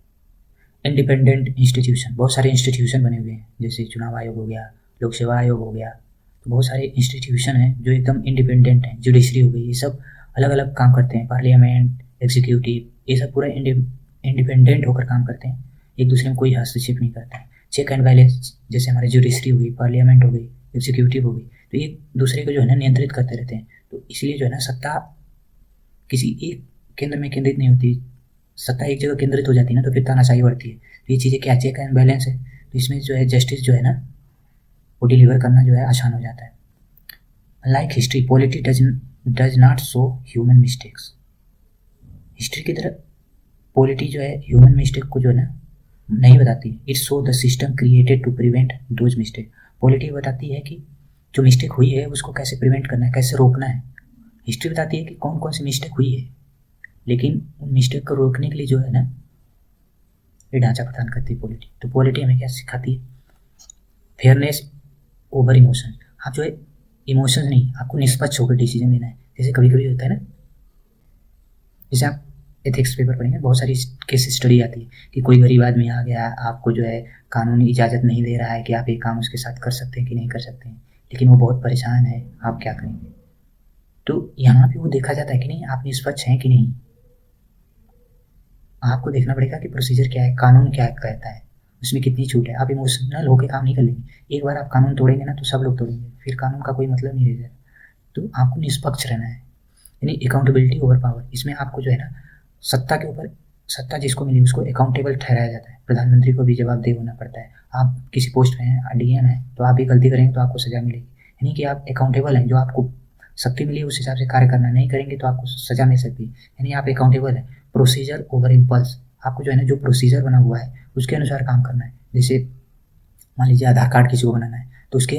इंडिपेंडेंट इंस्टीट्यूशन, बहुत सारे इंस्टीट्यूशन बने हुए हैं, जैसे चुनाव आयोग हो गया, लोक सेवा आयोग हो गया। तो बहुत सारे इंस्टीट्यूशन हैं जो एकदम इंडिपेंडेंट हैं। जुडिशरी हो गई, ये सब अलग अलग काम करते हैं। पार्लियामेंट, एग्जीक्यूटिव, ये सब पूरा इंडिपेंडेंट होकर काम करते हैं, एक दूसरे में कोई हस्तक्षेप नहीं करते हैं। चेक एंड बैलेंस, जैसे हमारी जुडिशरी हो गई, पार्लियामेंट हो गई, एग्जीक्यूटिव हो गई, तो एक दूसरे को जो है ना नियंत्रित करते रहते हैं। तो इसलिए जो है ना सत्ता किसी एक केंद्र में केंद्रित नहीं होती। सत्ता एक जगह केंद्रित हो जाती है ना तो फिर तानाशाही बढ़ती है। तो ये चीज़ें क्या, चेक एंड बैलेंस है, तो इसमें जो है जस्टिस जो है ना वो डिलीवर करना जो है आसान हो जाता है। Like history, polity does not show human mistakes. History की तरह पॉलिटी जो है ह्यूमन मिस्टेक को जो है ना नहीं बताती। It show the system created to prevent those mistake. Polity बताती है कि जो मिस्टेक हुई है उसको कैसे प्रिवेंट करना है, कैसे रोकना है। हिस्ट्री बताती है कि कौन कौन सी मिस्टेक हुई है, लेकिन उन मिस्टेक को रोकने के लिए जो है ना ये ढांचा प्रदान करती है पॉलिटी। तो पॉलिटी हमें क्या सिखाती है, फेयरनेस ओवर इमोशन। आप जो है इमोशन नहीं, आपको निष्पक्ष होकर डिसीजन लेना है। जैसे कभी कभी होता है ना, जैसे आप एथिक्स पेपर पढ़ेंगे, बहुत सारी केस स्टडी आती है कि कोई गरीब आदमी आ गया, आपको जो है कानून इजाज़त नहीं दे रहा है कि आप एक काम उसके साथ कर सकते हैं कि नहीं कर सकते हैं, लेकिन वो बहुत परेशान है, आप क्या करेंगे। तो यहाँ पे वो देखा जाता है कि नहीं आप निष्पक्ष हैं कि नहीं। आपको देखना पड़ेगा कि प्रोसीजर क्या है, कानून क्या कहता है, उसमें कितनी छूट है। आप इमोशनल होकर काम नहीं कर लेंगे। एक बार आप कानून तोड़ेंगे ना तो सब लोग तोड़ेंगे, फिर कानून का कोई मतलब नहीं रह जाएगा। तो आपको निष्पक्ष रहना है, यानी अकाउंटेबिलिटी ओवर पावर। इसमें आपको जो है ना सत्ता के ऊपर, सत्ता जिसको मिली उसको अकाउंटेबल ठहराया जाता है। प्रधानमंत्री को भी जवाबदेह होना पड़ता है। आप किसी पोस्ट पे हैं, डीएम है, तो आप भी गलती करेंगे तो आपको सजा मिलेगी, यानी कि आप अकाउंटेबल हैं। जो आपको शक्ति मिली उस हिसाब से कार्य करना, नहीं करेंगे तो आपको सजा मिल सकती है, यानी आप अकाउंटेबल है। प्रोसीजर ओवर इम्पल्स, आपको जो है ना जो प्रोसीजर बना हुआ है उसके अनुसार काम करना है। जैसे मान लीजिए आधार कार्ड किसी को बनाना है तो उसके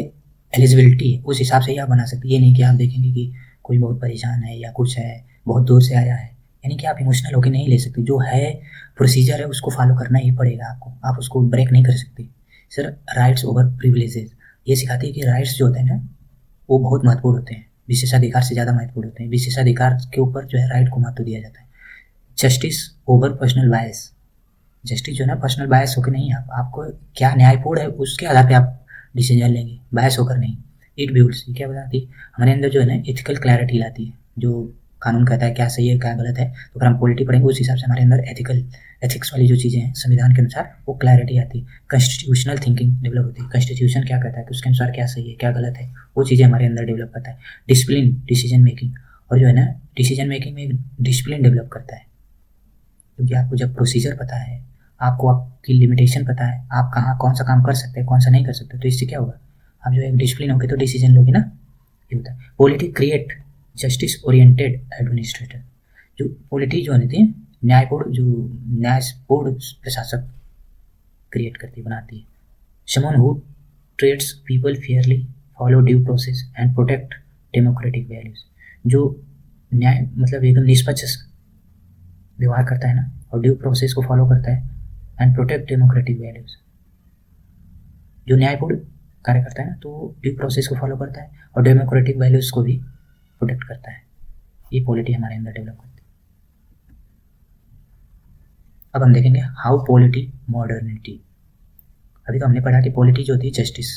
एलिजिबिलिटी है उस हिसाब से ही आप बना सकते हैं। ये नहीं कि आप देखेंगे कि कोई बहुत परेशान है या कुछ है, बहुत दूर से आया है, यानी कि आप इमोशनल होकर नहीं ले सकते। जो है प्रोसीजर है उसको फॉलो करना ही पड़ेगा आपको, आप उसको ब्रेक नहीं कर सकते। सर राइट्स ओवर प्रिविलेजेस, ये सिखाती है कि राइट्स जो होते हैं ना वो बहुत महत्वपूर्ण होते हैं, विशेषाधिकार से ज़्यादा महत्वपूर्ण होते हैं। विशेषाधिकार के ऊपर जो है राइट को महत्व दिया जाता है। Justice over personal bias, justice जो है ना पर्सनल बायस होकर नहीं, आपको क्या न्यायपूर्ण है उसके आधार पे आप डिसीजन लेंगे, बायस होकर नहीं। इट बिल्ड्स, क्या बताती है हमारे अंदर जो है ना एथिकल क्लैरिटी लाती है। जो कानून कहता है क्या सही है क्या गलत है, तो अगर हम पॉलिटी पढ़ेंगे उस हिसाब से हमारे अंदर एथिक्स वाली जो चीज़ें हैं संविधान के अनुसार वो क्लैरिटी आती है। कॉन्स्टिट्यूशनल थिंकिंग डेवलप होती है, कॉन्स्टिट्यूशन क्या कहता है कि उसके अनुसार क्या सही है क्या गलत है, वो चीज़ें हमारे अंदर डेवलप करता है। डिसिप्लिन डिसीजन मेकिंग, और जो है ना डिसीजन मेकिंग में एक डिसिप्लिन डेवलप करता है, क्योंकि आपको जब प्रोसीजर पता है, आपको आपकी लिमिटेशन पता है, आप कहाँ कौन सा काम कर सकते हैं कौन सा नहीं कर सकते, तो इससे क्या होगा, आप जो है डिसिप्लिन होकर तो डिसीजन लोगे ना, ये होता है। Polity create justice oriented administrator, जो पॉलिटी जो होती है न्यायपूर्ण प्रशासक क्रिएट करती बनाती है। Someone who treats people Fairlie, follow due process and protect democratic values, जो न्याय मतलब एकदम निष्पक्ष व्यवहार करता है ना, और ड्यू प्रोसेस को फॉलो करता है, एंड प्रोटेक्ट डेमोक्रेटिक वैल्यूज, जो न्यायपूर्ण कार्य करता है ना तो ड्यू प्रोसेस को फॉलो करता है और डेमोक्रेटिक वैल्यूज को भी प्रोटेक्ट करता है। ये पॉलिटी हमारे अंदर डेवलप करती है। अब हम देखेंगे हाउ पॉलिटी मॉडर्निटी। अभी तो हमने पढ़ा कि पॉलिटी जो होती है जस्टिस,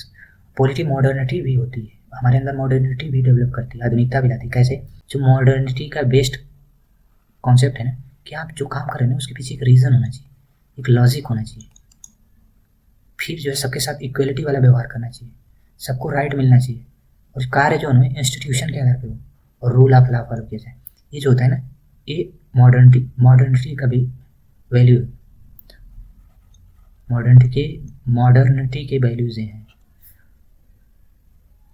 पॉलिटी मॉडर्निटी भी होती है हमारे अंदर, मॉडर्निटी भी डेवलप करती है, आधुनिकता भी लाती है। कैसे? जो मॉडर्निटी का बेस्ट कॉन्सेप्ट है ना कि आप जो काम कर रहे हैं उसके पीछे एक रीज़न होना चाहिए, एक लॉजिक होना चाहिए। फिर जो है सबके साथ इक्वलिटी वाला व्यवहार करना चाहिए, सबको राइट मिलना चाहिए, और कार्य जो है इंस्टीट्यूशन के आधार पर हो और रूल ऑफ लॉ फॉलो किया जाए। ये जो होता है ना ये मॉडर्निटी का भी वैल्यू है, मॉडर्निटी के वैल्यूज हैं।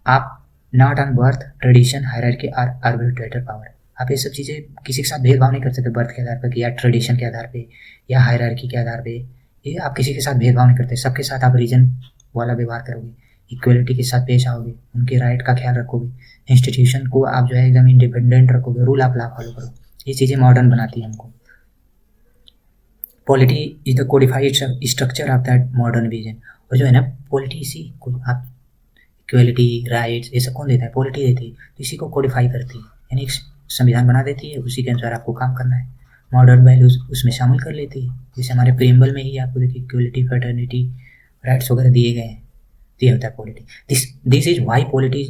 आप not on birth, tradition, hierarchy और आर्बिट्रेटर पावर, आप ये सब चीज़ें किसी के साथ भेदभाव नहीं कर सकते बर्थ के आधार पर या ट्रेडिशन के आधार पे या हायरार्की के आधार पे, ये आप किसी के साथ भेदभाव नहीं करते, सबके साथ आप रीजन वाला व्यवहार करोगे, इक्वलिटी के साथ पेश आओगे, उनके राइट का ख्याल रखोगे, इंस्टीट्यूशन को आप जो है एकदम इंडिपेंडेंट रखोगे, रूल ऑफ लॉ फॉलो करो। ये चीज़ें मॉडर्न बनाती है हमको। Polity is the codified structure of that modern vision, और जो है ना पॉलिटी इसी को आप इक्वलिटी राइट्स ये सब कौन देता है, पॉलिटी देती है, तो इसी को कोडिफाई करती है, यानी एक संविधान बना देती है, उसी के अनुसार आपको काम करना है। मॉडर्न वैल्यूज उसमें शामिल कर लेती है, जैसे हमारे प्रीएम्बल में ही आपको देखिए इक्वलिटी, फ्रेटर्निटी, राइट्स वगैरह दिए गए हैं। ये होता है polity. This is why polity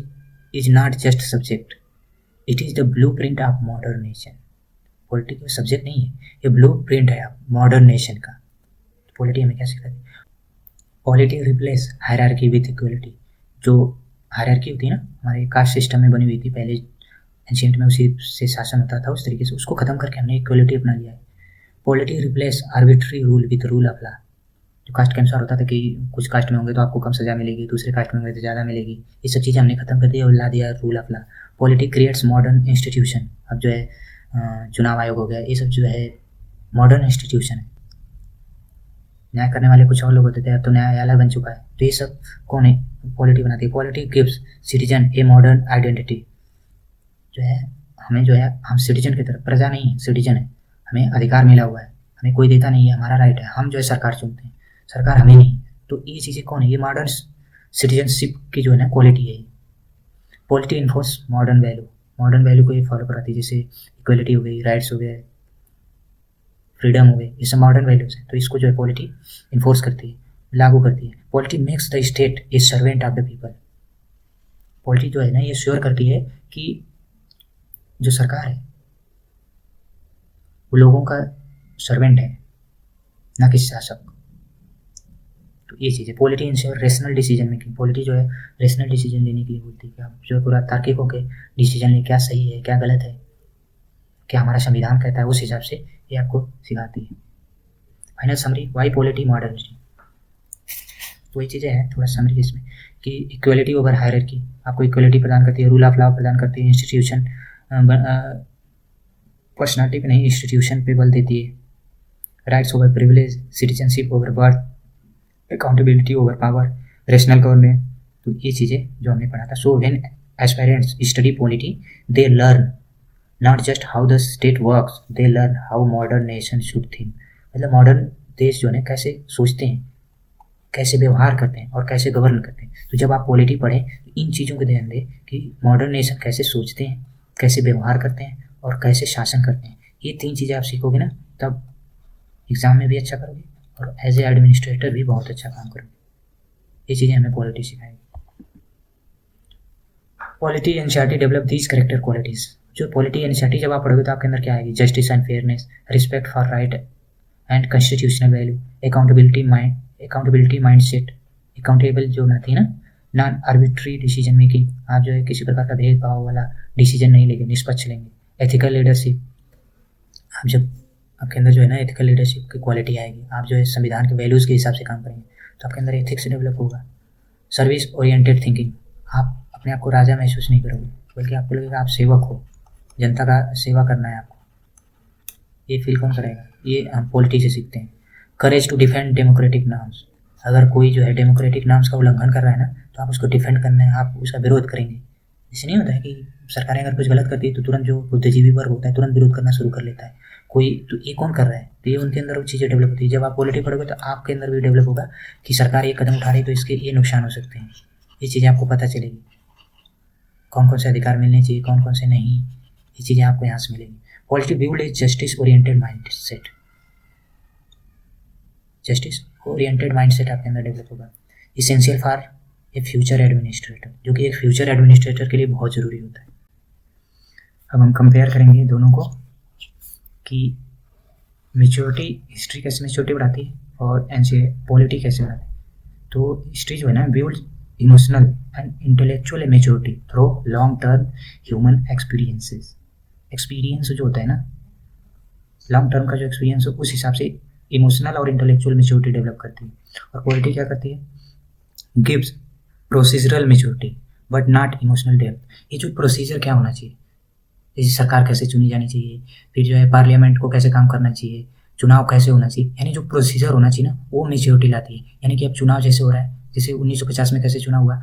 is not just subject, it is the blueprint of modern nation. Polity कोई सब्जेक्ट नहीं है, ये ब्लू प्रिंट है मॉडर्न नेशन का। पॉलिटी हमें क्या सिखाती है? Polity replace hierarchy with equality. जो हायरार्की होती है ना हमारे कास्ट सिस्टम में बनी हुई थी पहले, एंशिएंट में उसी से शासन होता था, उस तरीके से उसको खत्म करके हमने इक्वलिटी अपना लिया है। Polity replace arbitrary rule with rule of law. जो कास्ट के अनुसार होता था कि कुछ कास्ट में होंगे तो आपको कम सजा मिलेगी, दूसरे कास्ट में होंगे तो ज़्यादा मिलेगी, ये सब चीज़ें हमने खत्म कर दी और ला दिया rule of law. Polity creates modern institution. अब जो है चुनाव आयोग हो गया, ये सब जो है मॉडर्न इंस्टीट्यूशन है। न्याय करने वाले कुछ और लोग होते थे, अब तो न्यायालय बन चुका है, तो ये सब कौन है? पॉलिटी बनाती है। Polity gives citizen a modern identity. जो है हमें जो है हम सिटीजन की तरफ, प्रजा नहीं है सिटीजन है, हमें अधिकार मिला हुआ है, हमें कोई देता नहीं है, हमारा राइट है, हम जो है सरकार चुनते हैं, सरकार हमें नहीं। तो ये चीज़ें कौन है? ये मॉडर्न सिटीजनशिप की जो है ना क्वालिटी है। पॉलिटी इन्फोर्स मॉडर्न वैल्यू को ये फॉलो कराती है, जैसे इक्वलिटी हो गई, राइट्स हो गए, फ्रीडम हो गई, ये सब मॉडर्न वैल्यूज है। तो इसको जो है पॉलिटी इन्फोर्स करती है, लागू करती है। Polity makes the state A servant of the people. Polity जो है ना ये श्योर करती है कि जो सरकार है वो लोगों का सर्वेंट है, ना कि शासक। तो ये चीज़ है। Polity ensure rational decision making. Polity जो है रेशनल डिसीजन लेने के लिए बोलती है कि आप जो है पूरा तार्किक होकर डिसीजन ले, क्या सही है क्या गलत है, क्या हमारा संविधान कहता है, उस हिसाब से ये आपको सिखाती है। Final summary, why polity modernity. तो ये चीज़ें हैं, थोड़ा समरी इसमें कि इक्वलिटी ओवर हायरार्की, आपको इक्वलिटी प्रदान करती है, रूल ऑफ लॉ प्रदान करती है, इंस्टीट्यूशन पर्सनालिटी पे नहीं इंस्टीट्यूशन पे बल देती है, rights over privilege, citizenship over birth, accountability over power, rational government. तो ये चीज़ें जो हमने पढ़ा था। So when aspirants study polity they learn not just how the state works, they learn how modern nation should think. मतलब modern देश जो है कैसे सोचते हैं, कैसे व्यवहार करते हैं और कैसे गवर्न करते हैं। तो जब आप पॉलिटी पढ़ें इन चीज़ों को ध्यान दें कि मॉडर्न नेशन कैसे सोचते हैं, कैसे व्यवहार करते हैं और कैसे शासन करते हैं। ये 3 चीज़ें आप सीखोगे ना, तब एग्ज़ाम में भी अच्छा करोगे और एज ए एडमिनिस्ट्रेटर भी बहुत अच्छा काम करोगे। ये चीज़ें हमें पॉलिटी सिखाएगी। Polity NCERT develop these character qualities. जो पॉलिटी एनसीईआरटी जब आप पढ़ोगे तो आपके अंदर क्या आएगी? Justice and fairness, respect for right and constitutional value, accountability mindset, accountable जो बनाती है ना, नॉन आर्बिट्री डिसीजन मेकिंग, आप जो है किसी प्रकार का भेदभाव वाला डिसीजन नहीं लेंगे, निष्पक्ष लेंगे। एथिकल लीडरशिप, आप जब आपके अंदर जो है ना एथिकल लीडरशिप की क्वालिटी आएगी, आप जो है संविधान के वैल्यूज़ के हिसाब से काम करेंगे तो आपके अंदर एथिक्स डेवलप होगा। सर्विस ओरिएंटेड थिंकिंग, आप अपने आप को राजा महसूस नहीं करोगे, बल्कि आपको लगेगा आप सेवक हो, जनता का सेवा करना है आपको। ये फील कौन करेगा? ये हम पॉलिटी से सीखते हैं। Courage to defend democratic norms, अगर कोई जो है डेमोक्रेटिक नॉर्म्स का उल्लंघन कर रहा है ना, तो आप उसको डिफेंड करना है, आप उसका विरोध करेंगे। इससे नहीं होता है कि सरकारें अगर कुछ गलत करती है तो तुरंत जो बुद्धिजीवी वर्ग होता है तुरंत विरोध करना शुरू कर लेता है। कोई तो ये कौन कर रहा है, तो ये उनके अंदर वो चीज़ें डेवलप होती है। जब आप पॉलिटी पढ़ोगे तो आपके अंदर भी डेवलप होगा कि सरकार ये कदम उठा रही है तो इसके ये नुकसान हो सकते हैं। ये चीज़ें आपको पता चलेगी, कौन कौन से अधिकार मिलने चाहिए, कौन कौन से नहीं, ये चीज़ें आपको यहाँ से मिलेंगी। Polity build is justice oriented mind set, justice oriented mind set आपके अंदर डेवलप होगा। Essential for a future administrator, जो कि एक फ्यूचर एडमिनिस्ट्रेटर के लिए बहुत ज़रूरी होता है। अब हम कंपेयर करेंगे दोनों को कि मेच्योरिटी, हिस्ट्री कैसे मेच्योरिटी बढ़ाती है और पॉलिटी कैसे बढ़ाती है। तो हिस्ट्री जो है ना build emotional and intellectual maturity through long term human experiences. Experience जो होता है ना, लॉन्ग टर्म का जो एक्सपीरियंस हो उस हिसाब से इमोशनल और इंटेलेक्चुअल मेच्योरिटी डेवलप करती है। और पॉलिटी क्या करती है? Gives procedural maturity but not emotional depth. ये जो प्रोसीजर क्या होना चाहिए, जैसे सरकार कैसे चुनी जानी चाहिए, फिर जो है पार्लियामेंट को कैसे काम करना चाहिए, चुनाव कैसे होना चाहिए, यानी जो प्रोसीजर होना चाहिए ना वो मेच्योरिटी लाती है। यानी कि अब चुनाव जैसे हो रहा है, जैसे 1950 में कैसे चुनाव हुआ,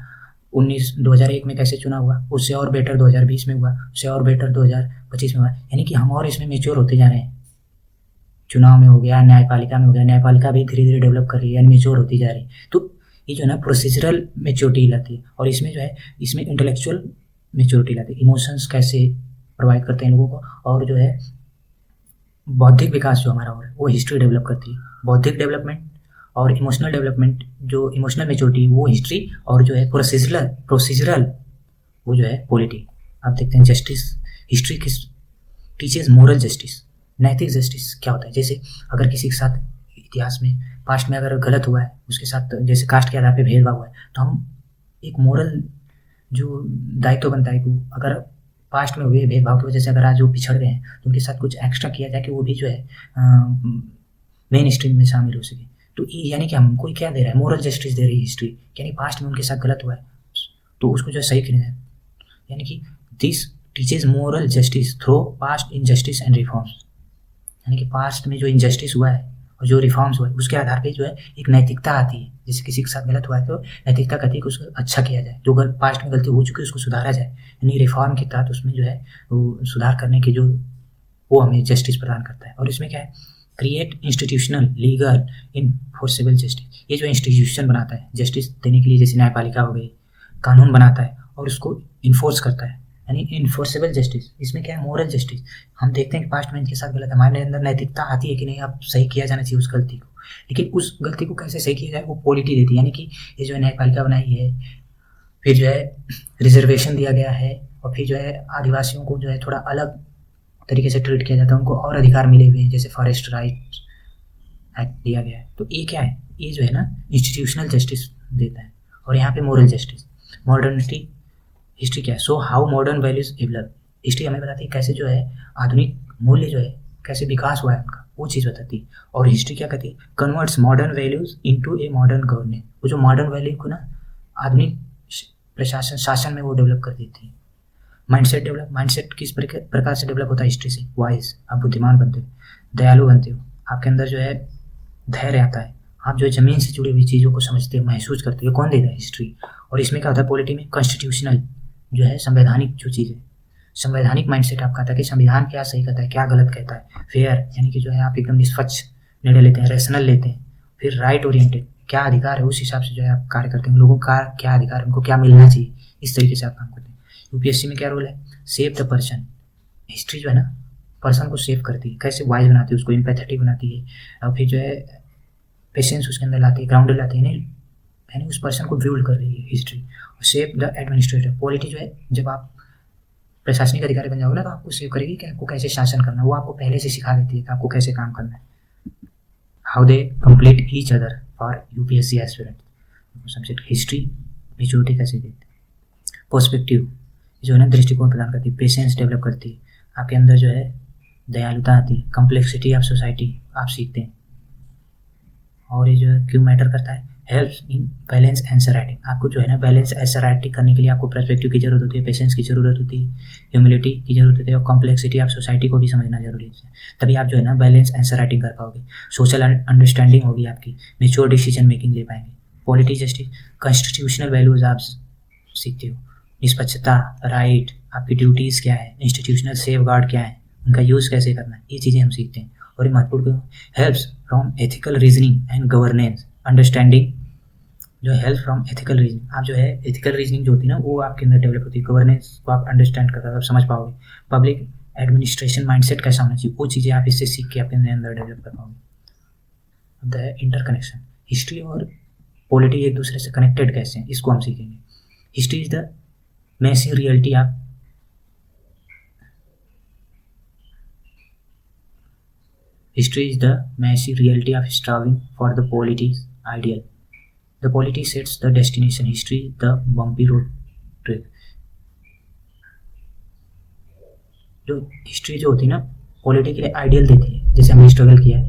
2001 में कैसे चुनाव हुआ, उससे और बेटर 2020 में हुआ, उससे और बेटर 2025 में हुआ। यानी कि हम और इसमें मेच्योर होते जा रहे हैं। चुनाव में हो गया, न्यायपालिका में हो गया, न्यायपालिका भी धीरे धीरे डेवलप कर रही है, यानी मेच्योर होती जा रही है। तो ये जो है ना प्रोसीजरल मेच्योरिटी लाती है। और इसमें जो है इसमें इंटेलेक्चुअल मेच्योरिटी लाती है। इमोशंस कैसे प्रोवाइड करते हैं लोगों को, और जो है बौद्धिक विकास जो हमारा हो रहा है वो हिस्ट्री डेवलप करती है। बौद्धिक डेवलपमेंट और इमोशनल डेवलपमेंट, जो इमोशनल मेच्योरिटी वो हिस्ट्री, और जो है प्रोसीजरल वो जो है पॉलिटी। आप देखते हैं जस्टिस, हिस्ट्री किस टीचेज मोरल जस्टिस, नैतिक जस्टिस क्या होता है। जैसे अगर किसी के साथ इतिहास में पास्ट में अगर गलत हुआ है, उसके साथ जैसे कास्ट के आधार पे भेदभाव हुआ है, तो हम एक मोरल जो दायित्व बनता है कि अगर पास्ट में हुए भेदभाव की वजह से अगर आज वो पिछड़ गए हैं तो उनके साथ कुछ एक्स्ट्रा किया जाए कि वो भी जो है मेन स्ट्रीम में शामिल हो सके। तो यानी कि हमको क्या दे रहा है? मोरल जस्टिस दे रही है हिस्ट्री। यानी पास्ट में उनके साथ गलत हुआ है तो उसको जो है सही करना है। यानी कि this teaches moral justice through past injustice and reforms. यानी कि पास्ट में जो इनजस्टिस हुआ है और जो रिफॉर्म्स हुआ है उसके आधार पे जो है एक नैतिकता आती है। जैसे किसी के साथ गलत हुआ है तो नैतिकता कहती है कि उसको अच्छा किया जाए, जो पास्ट में गलती हो चुकी है उसको सुधारा जाए। यानी रिफॉर्म के तहत उसमें जो है वो सुधार करने की जो वो हमें जस्टिस प्रदान करता है। और इसमें क्या है? Create institutional legal enforceable justice. ये जो इंस्टीट्यूशन बनाता है जस्टिस देने के लिए, जैसे न्यायपालिका हो गई, कानून बनाता है और उसको इन्फोर्स करता है, यानी इन्फोर्सेबल जस्टिस। इसमें क्या है? Moral justice. हम देखते हैं कि पास्ट में इनके साथ गलत, हमारे अंदर नैतिकता आती है कि नहीं, अब सही किया जाना चाहिए उस गलती को। लेकिन उस गलती को कैसे सही किया जाए वो पॉलिटी देती है। यानी कि ये जो है न्यायपालिका बनाई है, फिर जो है रिजर्वेशन दिया गया है, और फिर जो है आदिवासियों को जो है थोड़ा अलग तरीके से ट्रीट किया जाता है, उनको और अधिकार मिले हुए हैं, जैसे फॉरेस्ट राइट एक्ट दिया गया है। तो ये क्या है? ये जो है ना इंस्टीट्यूशनल जस्टिस देता है। और यहाँ पे मोरल जस्टिस। मॉडर्निटी हिस्ट्री क्या है? So how modern values develop. History हमें बताती है कैसे जो है आधुनिक मूल्य जो है कैसे विकास हुआ है उनका, वो चीज़ बताती है। और हिस्ट्री क्या कहती है? Converts modern values into a modern governance. वो जो मॉडर्न वैल्यू को ना आधुनिक प्रशासन शासन में वो डेवलप कर देती है। Mindset develop. माइंडसेट किस प्रकार से डेवलप होता है हिस्ट्री से? वाइज, आप बुद्धिमान बनते हो, दयालु बनते हो, आपके अंदर जो है धैर्य आता है, आप जो है जमीन से जुड़ी हुई चीज़ों को समझते हो, महसूस करते हो। कौन देता है? हिस्ट्री। और इसमें क्या होता है पॉलिटी में? कॉन्स्टिट्यूशनल जो है संवैधानिक जो चीज़ है, संवैधानिक माइंडसेट आपका आता है कि संविधान क्या सही कहता है, क्या गलत कहता है। फेयर, यानी कि जो है आप एकदम निष्पक्ष निर्णय लेते हैं, रैशनल लेते हैं। फिर राइट ओरिएंटेड, क्या अधिकार है उस हिसाब से जो है आप कार्य करते हैं, लोगों का क्या अधिकार है, उनको क्या मिलना चाहिए, इस तरीके से आप काम करते हैं। यूपीएससी में क्या रोल है, सेव द पर्सन। हिस्ट्री जो है ना पर्सन को सेव करती है, कैसे वाइज बनाती है, उसको इम्पैथेटिक बनाती है, और फिर जो है पेशेंस उसके अंदर लाती है, ग्राउंडेड लाती है, यानी उस पर्सन को बिल्ड कर रही है history. Save the administrator, polity जो है जब आप प्रशासनिक अधिकारी बन जाओगे ना तो आपको सेव करेगी कि आपको कैसे शासन करना है, वो आपको पहले से सिखा देती है कि आपको कैसे काम करना है। How they complete each other for UPSC aspirant. Subject history maturity कैसे देती है, पर्सपेक्टिव जो है ना दृष्टिकोण प्रदान करती है, पेशेंस डेवलप करती है, आपके अंदर जो है दयालुता आती है, कम्प्लेक्सिटी ऑफ सोसाइटी आप सीखते हैं। और ये जो है क्यों मैटर करता है, helps in balance answer writing. आपको जो है ना बैलेंस आंसर राइटिंग करने के लिए आपको पर्सपेक्टिव की जरूरत होती है, पेशेंस की जरूरत होती है, ह्यूमिलिटी की जरूरत होती है, और कॉम्प्लेक्सिटी ऑफ सोसाइटी को भी समझना जरूरी है। तभी आप जो है ना बैलेंस आंसर राइटिंग कर पाओगे, सोशल अंडरस्टैंडिंग होगी आपकी, मेच्योर डिसीजन मेकिंग ले पाएंगे, पॉलिटी जस्टिस, कॉन्स्टिट्यूशनल वैल्यूज आप सीखते हो, निष्पक्षता, राइट, आपकी ड्यूटीज़ क्या है, इंस्टीट्यूशनल सेफ गार्ड क्या है, उनका यूज़ कैसे करना है, ये चीज़ें हम सीखते हैं। और ये महत्वपूर्ण helps from ethical reasoning and governance understanding, जो हेल्प फ्रॉम एथिकल रीजनिंग, आप जो है एथिकल रीजनिंग जो होती है ना वो आपके अंदर डेवलप होती है, गवर्नेंस को आप अंडरस्टैंड कर आप समझ पाओगे, पब्लिक एडमिनिस्ट्रेशन माइंडसेट कैसा होना चाहिए, वो चीज़ें आप इससे सीख के अपने अंदर डेवलप कर पाओगे। द इंटरकनेक्शन, हिस्ट्री और पॉलिटी एक दूसरे से कनेक्टेड कैसे हैं, इसको हम सीखेंगे। History is the messy reality of History is the messy reality of striving for the polity's ideal. The polity sets the destination. History the bumpy road trip. जो हिस्ट्री जो होती है ना पॉलिटी के लिए आइडियल देती है, जैसे हमने स्ट्रगल किया है,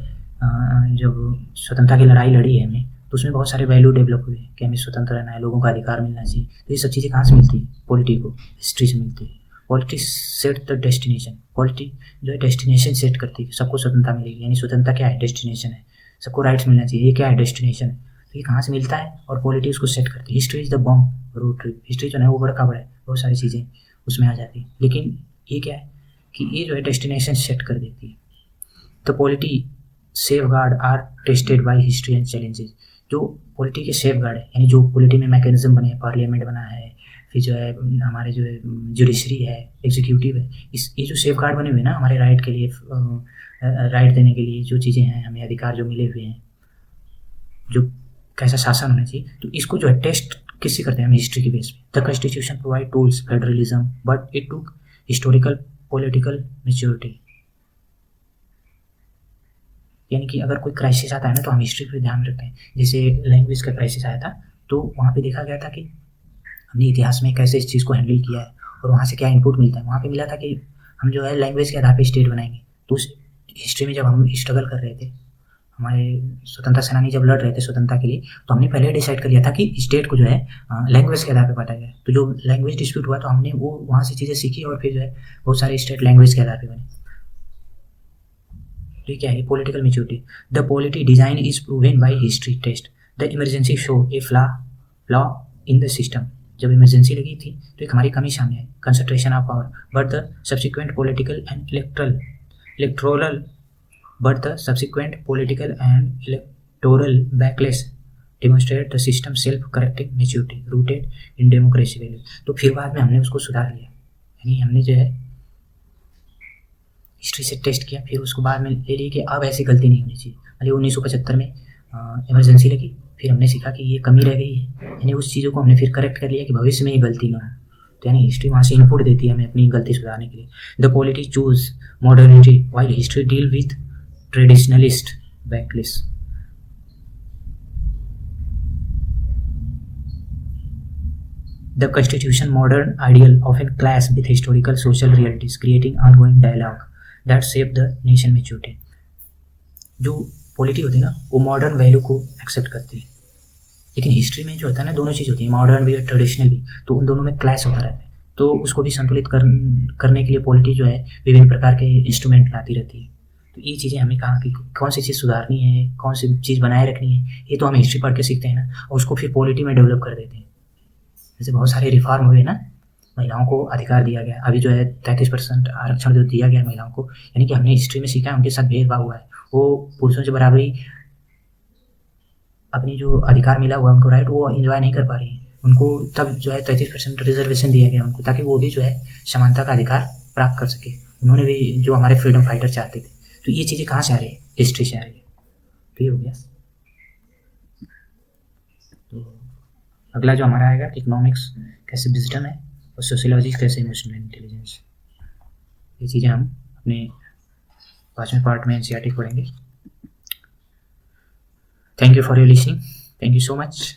जब स्वतंत्रता की लड़ाई लड़ी है हमने, तो उसमें बहुत सारे वैल्यू डेवलप हुए कि हमें स्वतंत्र रहना है, लोगों का अधिकार मिलना चाहिए। तो ये सब चीज़ें कहाँ से मिलती है, पॉलिटी को हिस्ट्री से मिलती है। Polity set the destination, polity जो है डेस्टिनेशन सेट करती है, सबको स्वतंत्रता मिलेगी, यानी स्वतंत्रता क्या है, डेस्टिनेशन है, सबको राइट्स मिलना चाहिए, ये क्या है, डेस्टिनेशन है। तो ये कहाँ से मिलता है, और पॉलिटी उसको सेट करती है। History is the bomb road trip, history जो है वो बड़ा का बड़ा है, बहुत सारी चीज़ें उसमें आ जाती है, लेकिन ये क्या है कि ये जो है डेस्टिनेशन सेट कर देती है। तो polity safeguard are tested by history and challenges, जो पॉलिटी के सेफ गार्ड है, यानी जो पॉलिटी में मैकेनिज्म बने हैं, पार्लियामेंट बना है, फिर जो है हमारे जो है जुडिशरी है, एग्जीक्यूटिव है, इस ये जो सेफ गार्ड बने हुए हैं ना हमारे राइट के लिए, राइट देने के लिए जो चीज़ें हैं, हमें अधिकार जो मिले हुए हैं, जो कैसा शासन होना चाहिए, तो इसको जो है टेस्ट किससे करते हैं हम, हिस्ट्री के बेस पे। The constitution provide tools federalism but it took historical political maturity, यानी कि अगर कोई क्राइसिस आता है ना तो हम हिस्ट्री पे ध्यान रखते हैं। जैसे लैंग्वेज का क्राइसिस आया था तो वहाँ पे देखा गया था कि हमने इतिहास में कैसे इस चीज़ को हैंडल किया है और वहाँ से क्या इनपुट मिलता है। वहाँ पे मिला था कि हम जो है लैंग्वेज के आधार पे स्टेट बनाएंगे। तो उस हिस्ट्री में जब हम स्ट्रगल कर रहे थे, हमारे स्वतंत्रता सेनानी जब लड़ रहे थे स्वतंत्रता के लिए, तो हमने पहले डिसाइड कर लिया था कि स्टेट को जो है लैंग्वेज के आधार पे बांटा जाए। तो जो लैंग्वेज डिस्प्यूट हुआ तो हमने वो वहाँ से चीज़ें सीखी और फिर जो है बहुत सारे स्टेट लैंग्वेज के आधार पे बने। तो ये क्या है, political maturity. The polity design is proven by history test. The emergency show a flaw in the system. जब इमरजेंसी लगी थी तो एक हमारी कमी सामने आई, concentration of power, but the subsequent political and electoral backlash demonstrate the system self correcting maturity rooted in democracy value. तो फिर बाद में हमने उसको सुधार लिया, यानी हमने जो है हिस्ट्री से टेस्ट किया, फिर उसको बाद में ले लिया कि अब ऐसी गलती नहीं होनी चाहिए। मतलब 1975 में इमरजेंसी लगी, फिर हमने सीखा कि ये कमी रह गई है, यानी उस चीज़ों को हमने फिर करेक्ट कर लिया कि भविष्य में ये गलती ना हो। तो यानी हिस्ट्री वहाँ से इनपुट देती है हमें अपनी गलती सुधारने के लिए। The polity choose modernity while history deal with traditionalist backlash. The constitution modern ideal often clash with historical social realities, creating ongoing dialogue that shape the nation maturity. जो पॉलिटी होती है ना वो मॉडर्न वैल्यू को accept करती है, लेकिन history में जो होता है ना दोनों चीज़ होती है, मॉडर्न भी और ट्रेडिशनल भी, तो उन दोनों में क्लैश होता रहता है। तो उसको भी संतुलित करने के लिए पॉलिटी जो है विभिन्न प्रकार के इंस्ट्रूमेंट लाती रहती है। तो ये चीज़ें हमें कहाँ की कौन सी चीज़ सुधारनी है, कौन सी चीज़ बनाए रखनी है, ये तो हम हिस्ट्री पढ़ के सीखते हैं ना, और उसको फिर पॉलिटी में डेवलप कर देते हैं। जैसे बहुत सारे रिफॉर्म हुए ना, महिलाओं को अधिकार दिया गया, अभी जो है 33% आरक्षण जो दिया गया महिलाओं को, यानी कि हमने हिस्ट्री में सीखा है उनके साथ भेदभाव हुआ है, वो पुरुषों से बराबरी अपनी जो अधिकार मिला हुआ उनको राइट वो एंजॉय नहीं कर पा रही हैं। उनको तब जो है 33% रिजर्वेशन दिया गया उनको, ताकि वो भी जो है समानता का अधिकार प्राप्त कर सके। उन्होंने भी जो हमारे फ्रीडम फाइटर चाहते थे। तो ये चीज़ें कहाँ से आ रही है? हिस्ट्री से आ रही है। तो ये हो गया। तो अगला जो हमारा आएगा इकोनॉमिक्स कैसे विजडम है और सोशियोलॉजी कैसे इमोशनल इंटेलिजेंस। ये चीज़ें हम अपने 5वें पार्ट में एनसीईआरटी पढ़ेंगे। Thank you for your listening. Thank you so much.